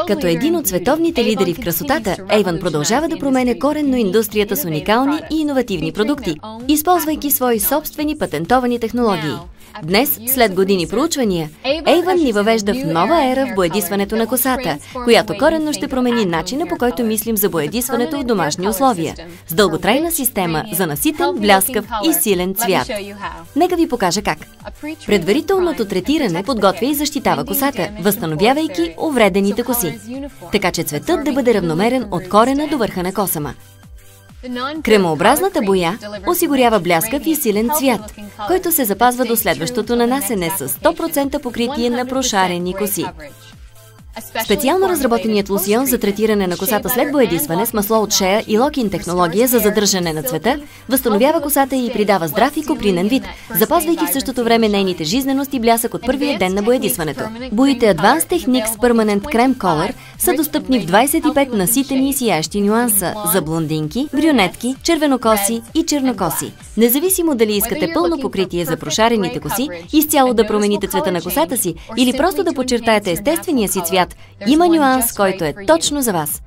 Като един от световните лидери в красотата, Avon продължава да променя коренно индустрията с уникални и иновативни продукти, използвайки свои собствени патентовани технологии. Днес, след години проучвания, Avon ни въвежда в нова ера в боядисването на косата, която коренно ще промени начина, по който мислим за боядисването в домашни условия, с дълготрайна система за наситен, бляскав и силен цвят. Нека ви покажа как. Предварителното третиране подготвя и защитава косата, възстановявайки увредените коси, така че цветът да бъде равномерен от корена до върха на косама. Кремообразната боя осигурява бляскав и силен цвят, който се запазва до следващото нанасене с 100% покритие на прошарени коси. Специално разработеният лосьон за третиране на косата след боядисване с масло от шея и локин технология за задържане на цвета възстановява косата и придава здрав и копринен вид, запазвайки в същото време нейните жизненост и блясък от първия ден на боядисването. Боите Advanced Techniques Permanent Creme Color са достъпни в 25 наситени и сияещи нюанса за блондинки, брюнетки, червенокоси и чернокоси. Независимо дали искате пълно покритие за прошарените коси, изцяло да промените цвета на косата си или просто да подчертаете естествения си цвят, има нюанс, който е точно за вас.